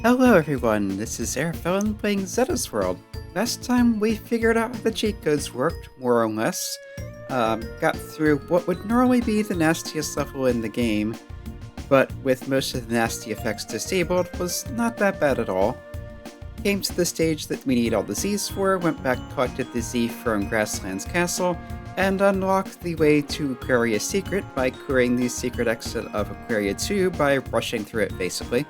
Hello everyone, this is Airfellin playing Zeta's World. Last time we figured out how the cheat codes worked, more or less. Got through what would normally be the nastiest level in the game, but with most of the nasty effects disabled, was not that bad at all. Came to the stage that we need all the Z's for, went back, collected the Z from Grasslands Castle, and unlocked the way to Aquaria Secret by clearing the secret exit of Aquaria 2 by rushing through it, basically.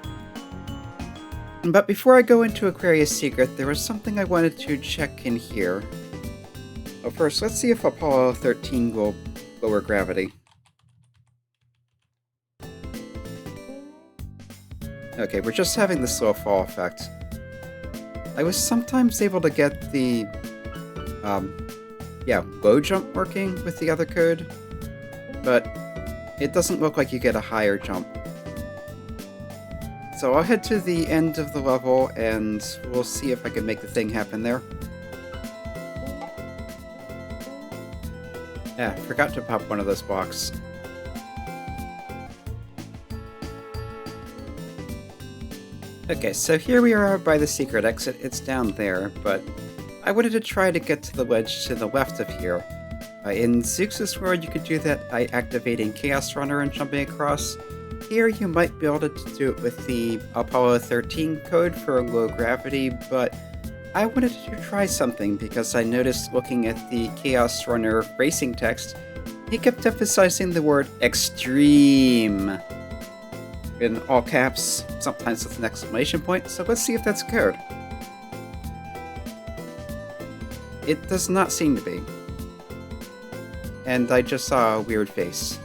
But before I go into Aquaria Secret, there was something I wanted to check in here. Well, first, let's see if Apollo 13 will lower gravity. Okay, we're just having the slow fall effect. I was sometimes able to get the, low jump working with the other code, but it doesn't look like you get a higher jump. So I'll head to the end of the level and we'll see if I can make the thing happen there. Yeah, forgot to pop one of those blocks. Okay, so here we are by the secret exit. It's down there, but I wanted to try to get to the ledge to the left of here. In Zeux' world, you could do that by activating Chaos Runner and jumping across. Here you might be able to do it with the Apollo 13 code for low gravity, but I wanted to try something because I noticed looking at the Chaos Runner racing text, he kept emphasizing the word extreme in all caps, sometimes with an exclamation point, so let's see if that's code. It does not seem to be. And I just saw a weird face.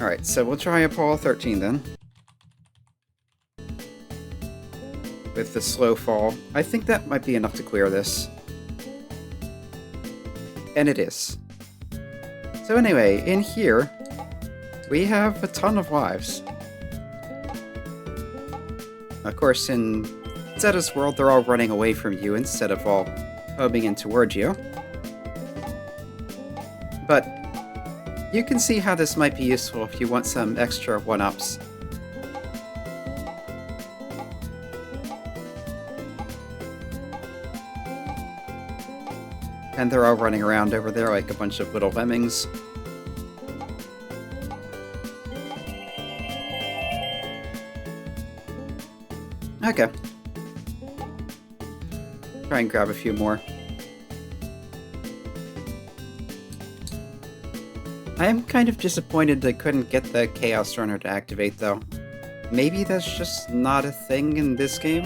Alright, so we'll try Apollo 13 then. With the slow fall. I think that might be enough to clear this. And it is. So anyway, in here, we have a ton of lives. Of course, in Zeta's world, they're all running away from you instead of all homing in towards you. But you can see how this might be useful if you want some extra one-ups. And they're all running around over there like a bunch of little lemmings. Okay. Try and grab a few more. I am kind of disappointed I couldn't get the Chaos Runner to activate, though. Maybe that's just not a thing in this game?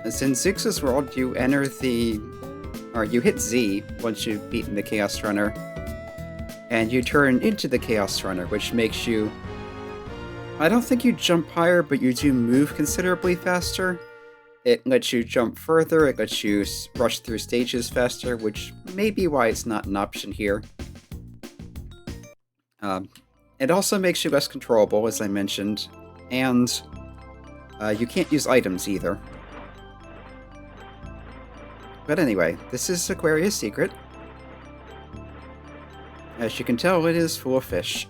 As in Zeux' world, you enter you hit Z once you've beaten the Chaos Runner, and you turn into the Chaos Runner, which makes you... I don't think you jump higher, but you do move considerably faster. It lets you jump further, it lets you rush through stages faster, which may be why it's not an option here. It also makes you less controllable, as I mentioned, and you can't use items either. But anyway, this is Aquaria Secret. As you can tell, it is full of fish.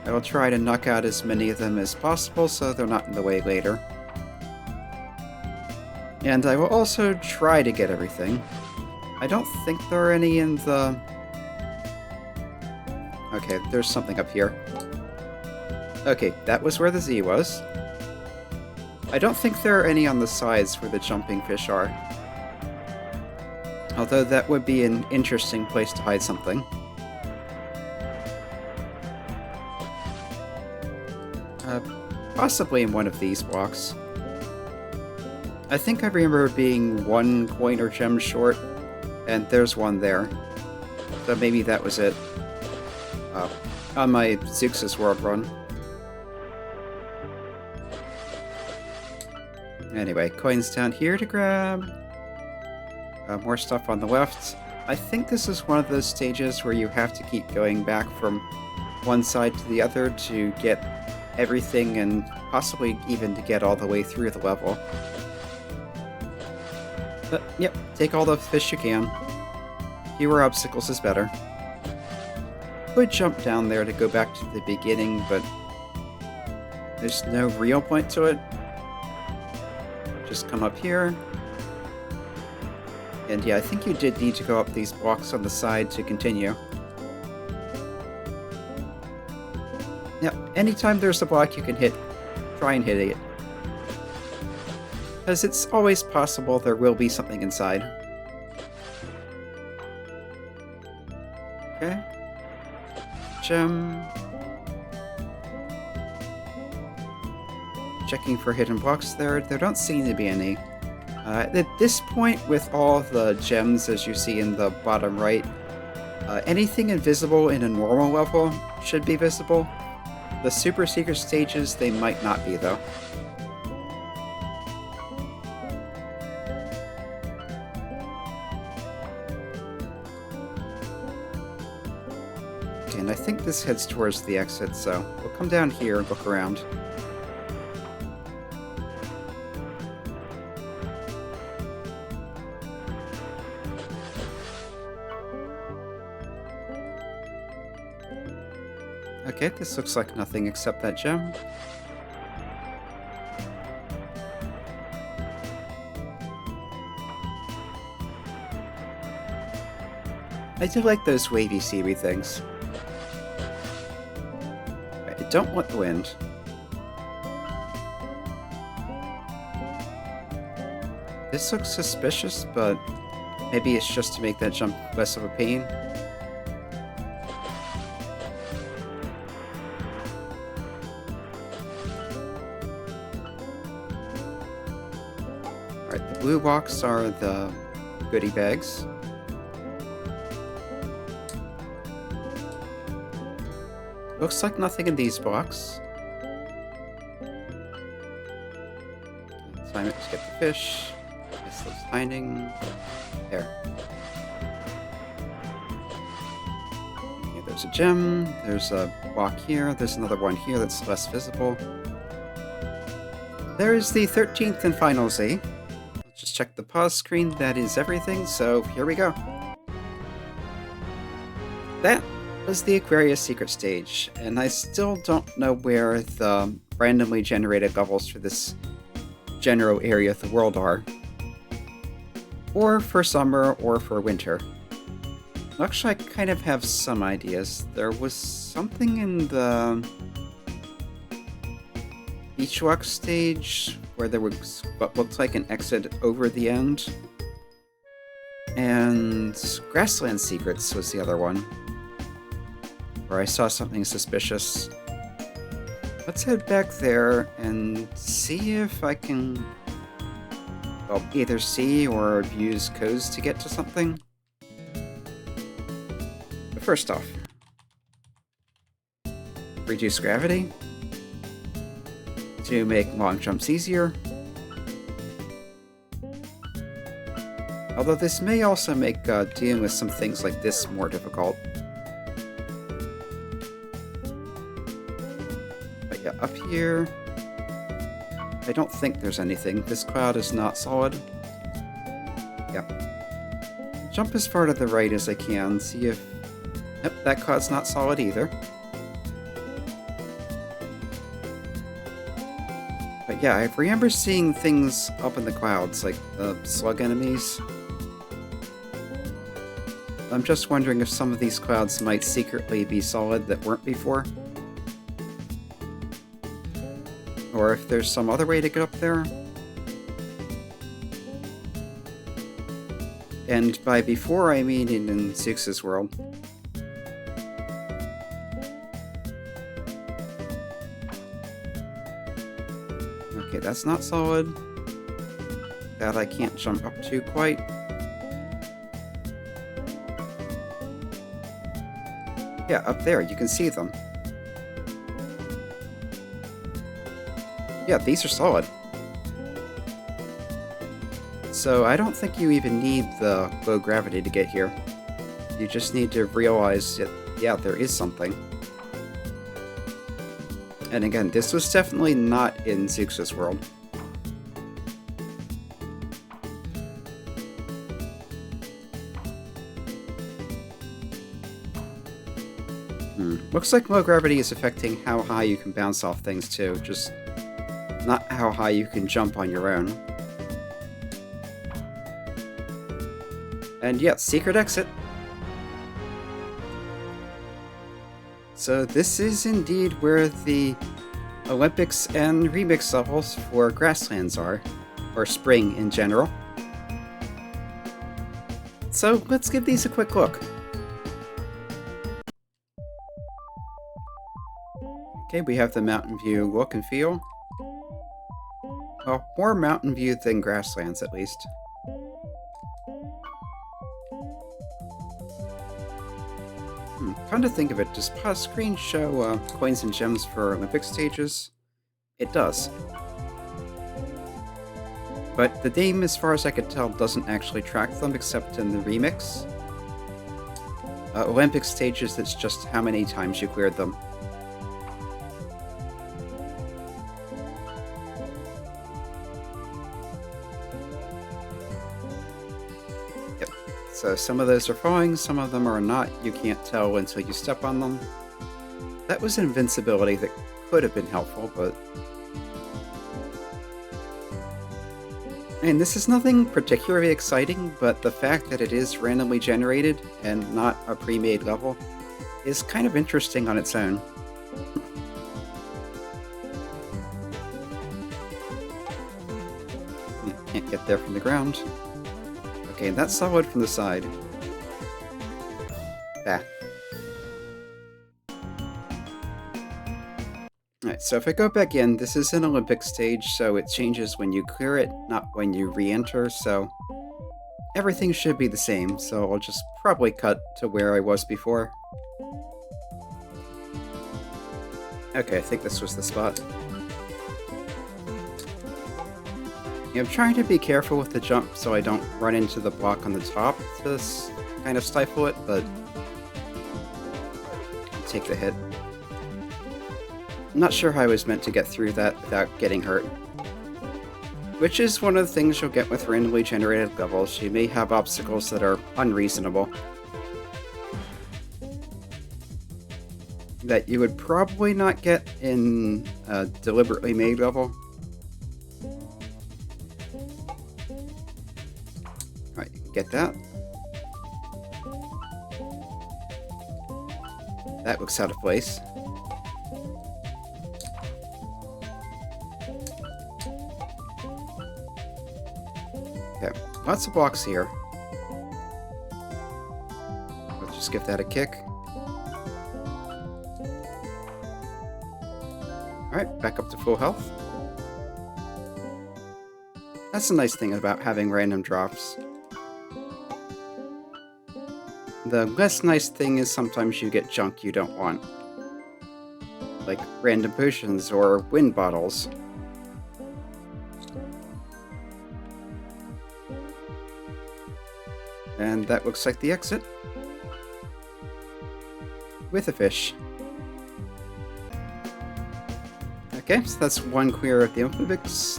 I will try to knock out as many of them as possible so they're not in the way later. And I will also try to get everything. I don't think there are any in the... Okay, there's something up here. Okay, that was where the Z was. I don't think there are any on the sides where the jumping fish are. Although that would be an interesting place to hide something. Possibly in one of these blocks. I think I remember being one coin or gem short, and there's one there. So maybe that was it. On my Zeux' world run. Anyway, coins down here to grab. More stuff on the left. I think this is one of those stages where you have to keep going back from one side to the other to get everything and possibly even to get all the way through the level. But, yep, take all the fish you can. Fewer obstacles is better. could jump down there to go back to the beginning, but there's no real point to it. Just come up here. And yeah, I think you did need to go up these blocks on the side to continue. Yep, anytime there's a block you can hit, try and hit it. Because it's always possible there will be something inside. Okay. Gem. Checking for hidden blocks there. There don't seem to be any. At this point, with all the gems as you see in the bottom right, anything invisible in a normal level should be visible. The super secret stages, they might not be though. Okay, and I think this heads towards the exit, so we'll come down here and look around. Okay, this looks like nothing except that gem. I do like those wavy seaweed things. I don't want the wind. This looks suspicious, but maybe it's just to make that jump less of a pain. Alright, the blue box are the goodie bags. Looks like nothing in these blocks. Time it to get the fish. This looks hiding. There. Okay, there's a gem. There's a block here. There's another one here that's less visible. There is the 13th and final Z. Let's just check the pause screen. That is everything, so here we go. That was the Aquaria Secret stage, and I still don't know where the randomly generated levels for this general area of the world are. Or for summer, or for winter. Actually, I kind of have some ideas. There was something in the Beachwalk stage where there was what looked like an exit over the end. And Grasslands Secrets was the other one, where I saw something suspicious. Let's head back there and see if I can, well, either see or use codes to get to something. But first off, reduce gravity to make long jumps easier. Although this may also make dealing with some things like this more difficult. But yeah, up here, I don't think there's anything. This cloud is not solid. Yeah. Jump as far to the right as I can, see if... Yep, that cloud's not solid either. But yeah, I remember seeing things up in the clouds, like slug enemies. I'm just wondering if some of these clouds might secretly be solid that weren't before. Or if there's some other way to get up there. And by before, I mean in Zeux' world. Okay, that's not solid. That I can't jump up to quite. Yeah, up there, you can see them. Yeah, these are solid. So I don't think you even need the low gravity to get here. You just need to realize that, yeah, there is something. And again, this was definitely not in Zeux' world. Looks like low gravity is affecting how high you can bounce off things too, just not how high you can jump on your own. And yeah, secret exit. So this is indeed where the Olympics and remix levels for Grasslands are, or Spring in general. So let's give these a quick look. Okay, we have the Mountain View look and feel. Well, more Mountain View than Grasslands, at least. Come to think of it, does pause screen show coins and gems for Olympic stages? It does. But the game, as far as I could tell, doesn't actually track them except in the remix. Olympic stages, it's just how many times you cleared them. Yep. So some of those are falling, some of them are not. You can't tell until you step on them. That was an invincibility that could have been helpful, but... And this is nothing particularly exciting, but the fact that it is randomly generated and not a pre-made level is kind of interesting on its own. Can't get there from the ground. Okay, that's solid from the side. Ah. Alright, so if I go back in, this is an Olympic stage, so it changes when you clear it, not when you re-enter, so everything should be the same, so I'll just probably cut to where I was before. Okay, I think this was the spot. I'm trying to be careful with the jump so I don't run into the block on the top to kind of stifle it, but I'll take the hit. I'm not sure how I was meant to get through that without getting hurt. Which is one of the things you'll get with randomly generated levels. You may have obstacles that are unreasonable. That you would probably not get in a deliberately made level. Alright, you can get that. That looks out of place. Okay, lots of blocks here. Let's just give that a kick. Alright, back up to full health. That's a nice thing about having random drops. The less nice thing is sometimes you get junk you don't want. Like random potions or wind bottles. And that looks like the exit. With a fish. Okay, so that's one clear of the Olympics.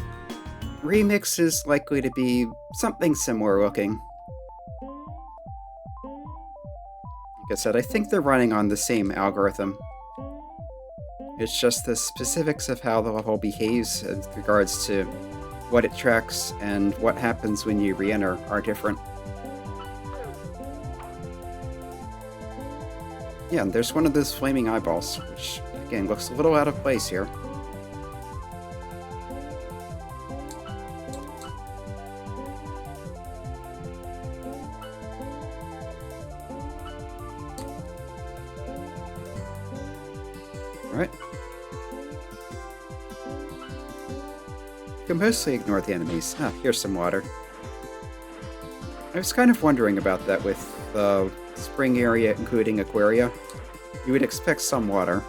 Remix is likely to be something similar looking. Like I said, I think they're running on the same algorithm. It's just the specifics of how the level behaves in regards to what it tracks and what happens when you re-enter are different. Yeah, and there's one of those flaming eyeballs, which, again, looks a little out of place here. Alright. You can mostly ignore the enemies. Ah, here's some water. I was kind of wondering about that with the spring area, including Aquaria. You would expect some water.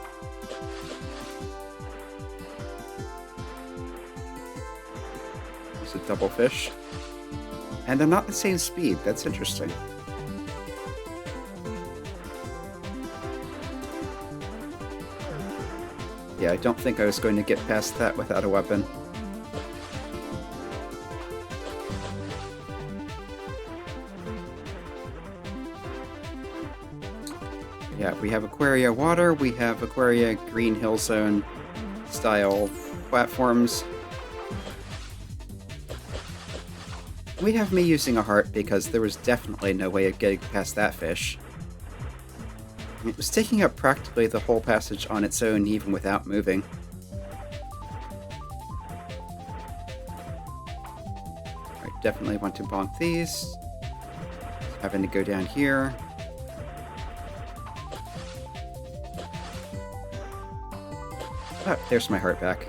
There's a double fish. And they're not the same speed. That's interesting. Yeah, I don't think I was going to get past that without a weapon. Yeah, we have Aquaria Water, we have Aquaria Green Hill Zone style platforms. We have me using a heart because there was definitely no way of getting past that fish. It was taking up practically the whole passage on its own, even without moving. Alright, definitely want to bonk these. Having to go down here. Oh, there's my heart back.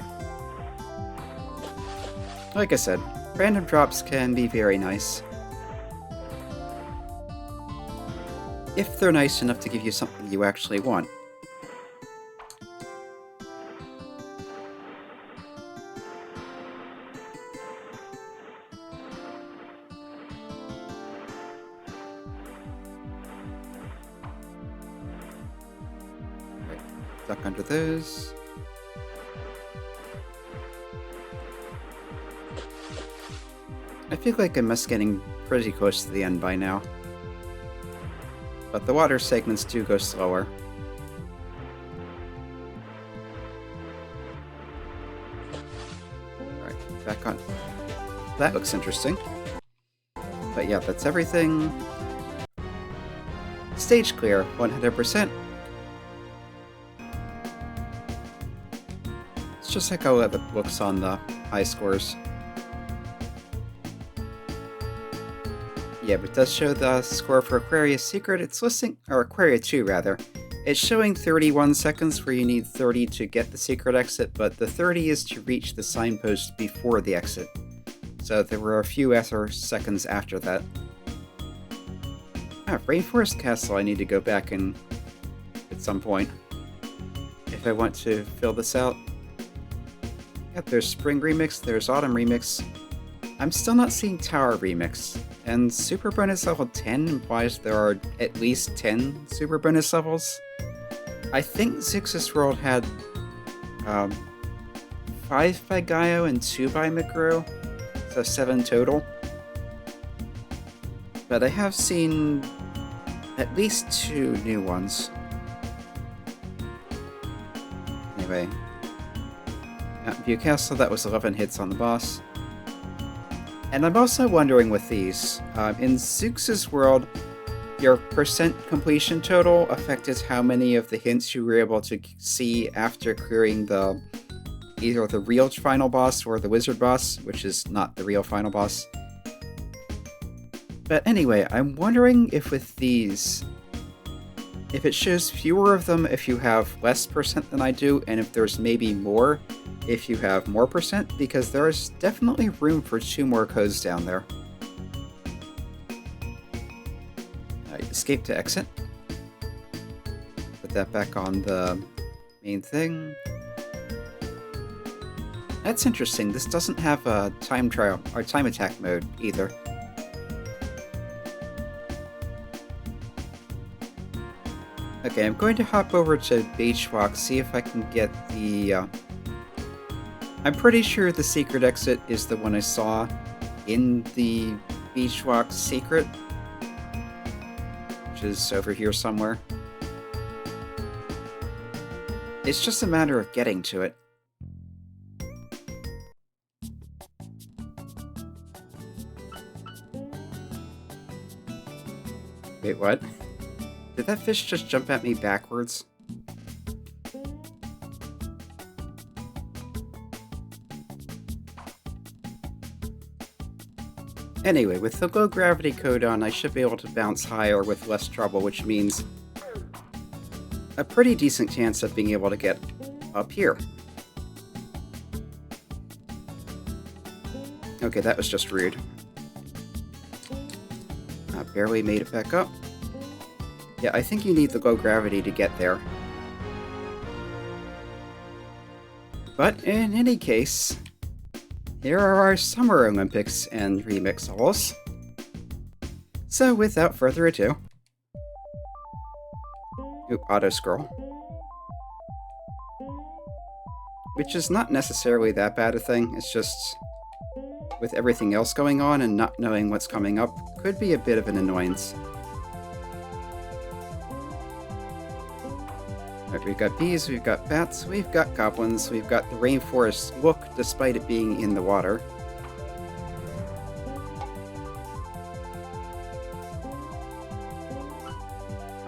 Like I said, random drops can be very nice. If they're nice enough to give you something you actually want. Right, duck under those. I feel like I must getting pretty close to the end by now. But the water segments do go slower. Alright, back on. That looks interesting. But yeah, that's everything. Stage clear, 100%. It's just like how it looks on the high scores. Yeah, but it does show the score for Aquaria Secret. It's listing, or Aquaria 2 rather. It's showing 31 seconds where you need 30 to get the secret exit, but the 30 is to reach the signpost before the exit. So there were a few extra seconds after that. Ah, Rainforest Castle I need to go back and at some point. If I want to fill this out. Yep, there's Spring Remix, there's Autumn Remix. I'm still not seeing Tower Remix. And Super Bonus Level 10 implies there are at least 10 Super Bonus levels. I think Zeux' World had 5 by Gaio and 2 by McGrew, so 7 total. But I have seen at least 2 new ones. Anyway, at View Castle, that was 11 hits on the boss. And I'm also wondering with these, in Zeux' World, your percent completion total affected how many of the hints you were able to see after clearing either the real final boss or the wizard boss, which is not the real final boss. But anyway, I'm wondering if with these, if it shows fewer of them if you have less percent than I do, and if there's maybe more if you have more percent, because there's definitely room for 2 more codes down there. Escape to exit. Put that back on the main thing. That's interesting, this doesn't have a time trial or time attack mode either. Okay, I'm going to hop over to Beachwalk, see if I can get the I'm pretty sure the secret exit is the one I saw in the Beachwalk Secret, which is over here somewhere. It's just a matter of getting to it. Wait, what? Did that fish just jump at me backwards? Anyway, with the low gravity code on, I should be able to bounce higher with less trouble, which means a pretty decent chance of being able to get up here. Okay, that was just rude. I barely made it back up. Yeah, I think you need the low gravity to get there. But in any case, here are our Summer Olympics and remix levels. So without further ado... Oop, auto-scroll. Which is not necessarily that bad a thing, it's just... with everything else going on and not knowing what's coming up, could be a bit of an annoyance. Alright, we've got bees, we've got bats, we've got goblins, we've got the rainforest look despite it being in the water.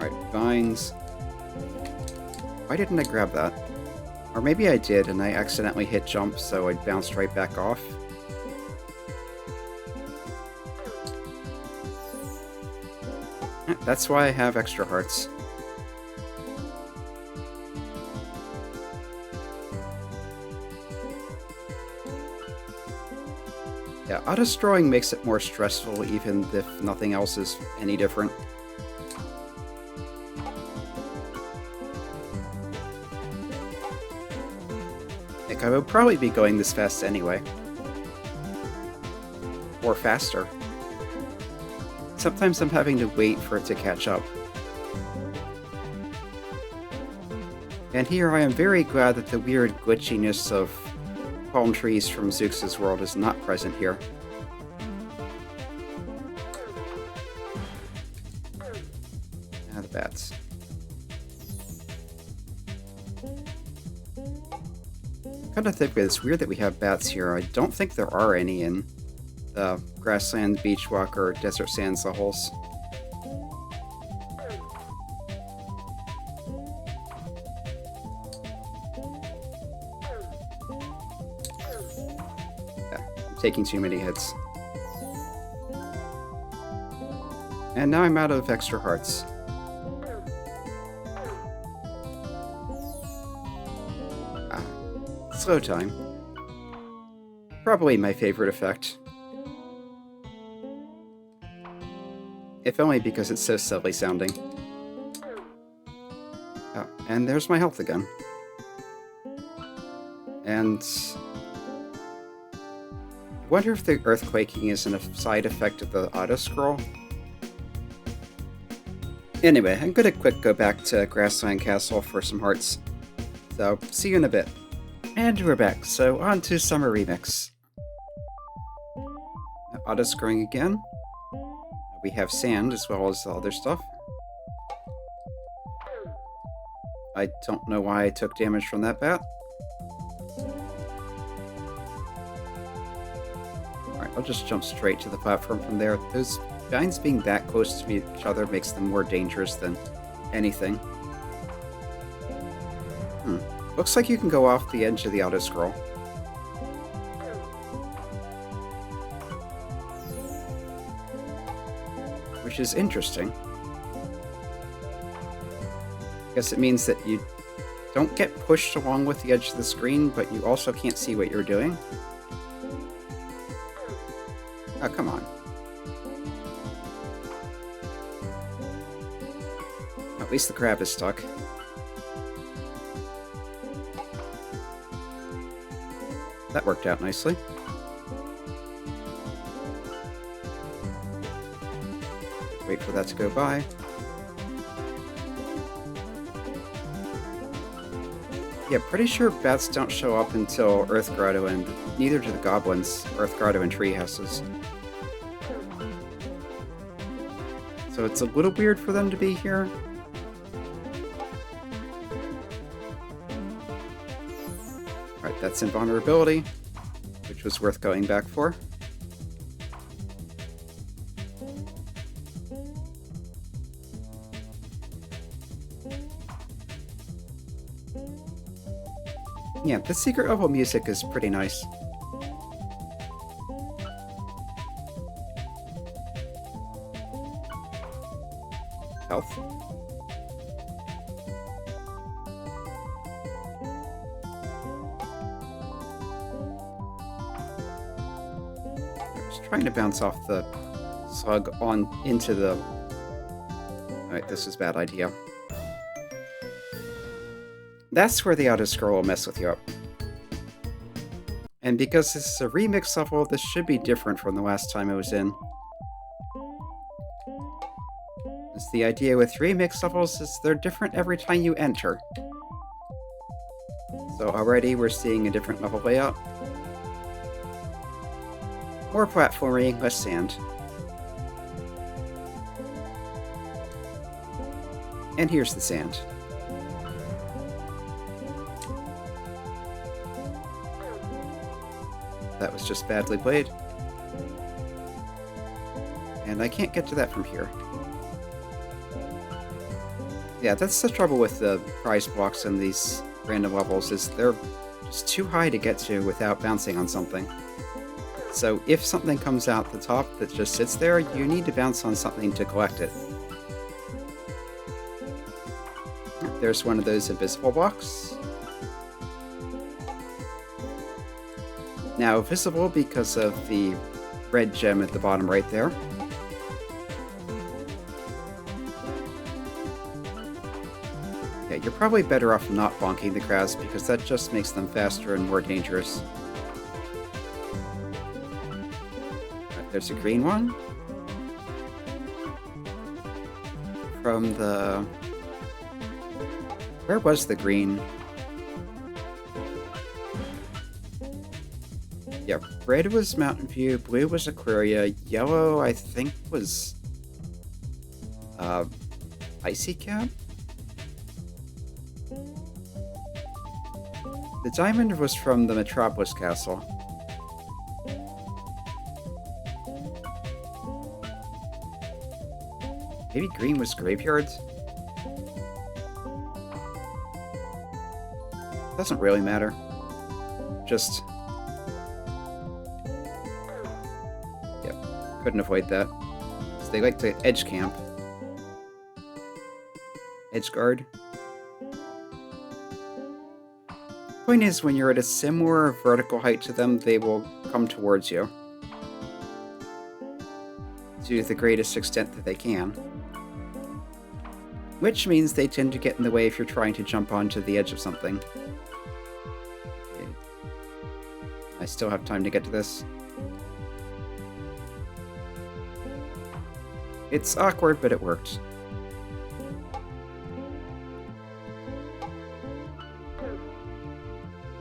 Alright, vines. Why didn't I grab that? Or maybe I did and I accidentally hit jump, so I bounced right back off. That's why I have extra hearts. Yeah, auto-destroying makes it more stressful even if nothing else is any different. Like, I would probably be going this fast anyway. Or faster. Sometimes I'm having to wait for it to catch up. And here I am very glad that the weird glitchiness of palm trees from Zeux' world is not present here. Ah, the bats. Kind of think it's weird that we have bats here. I don't think there are any in the Grassland, Beachwalk, or Desert Sands levels. Yeah, I'm taking too many hits. And now I'm out of extra hearts. Slow time. Probably my favorite effect. If only because it's so silly sounding. Oh, and there's my health again. And I wonder if the earthquaking is a side effect of the auto-scroll. Anyway, I'm gonna quick go back to Grassland Castle for some hearts. So, see you in a bit. And we're back, so on to Summer Remix. Auto-scrolling again. We have sand as well as other stuff. I don't know why I took damage from that bat. Alright, I'll just jump straight to the platform from there. Those vines being that close to each other makes them more dangerous than anything. Looks like you can go off the edge of the auto-scroll. Which is interesting. I guess it means that you don't get pushed along with the edge of the screen, but you also can't see what you're doing. Oh, come on. At least the crab is stuck. That worked out nicely. Wait for that to go by. Yeah, pretty sure bats don't show up until Earth Grotto, and neither do the goblins, Earth Grotto and tree houses. So it's a little weird for them to be here. Alright, that's invulnerability, which was worth going back for. Yeah, the secret level music is pretty nice. Health. Trying to bounce off the slug on into the... Alright, this is a bad idea. That's where the auto-scroll will mess with you up. And because this is a remix level, this should be different from the last time I was in. It's the idea with remix levels is they're different every time you enter. So already we're seeing a different level layout. More platforming, less sand. And here's the sand. That was just badly played. And I can't get to that from here. Yeah, that's the trouble with the prize blocks in these random levels, is they're just too high to get to without bouncing on something. So if something comes out the top that just sits there, you need to bounce on something to collect it. There's one of those invisible blocks. Now visible because of the red gem at the bottom right there. Yeah, you're probably better off not bonking the crabs because that just makes them faster and more dangerous. There's a green one. From the... Where was the green? Yeah, red was Mountain View, blue was Aquaria, yellow I think was... Icy Cap? The diamond was from the Metropolis Castle. Maybe green was Graveyards? Doesn't really matter. Just... Yep, couldn't avoid that. So they like to edge camp. Edge guard. Point is, when you're at a similar vertical height to them, they will come towards you. To the greatest extent that they can. Which means they tend to get in the way if you're trying to jump onto the edge of something. Okay. I still have time to get to this. It's awkward, but it worked.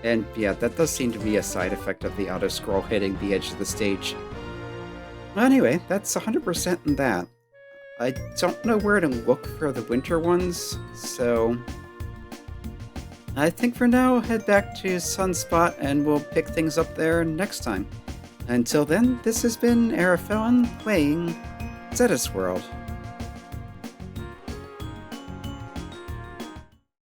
And yeah, that does seem to be a side effect of the auto-scroll hitting the edge of the stage. Well, anyway, that's 100% in that. I don't know where to look for the winter ones, so... I think for now, I'll head back to Sunspot and we'll pick things up there next time. Until then, this has been Arafellin playing Zeta's World.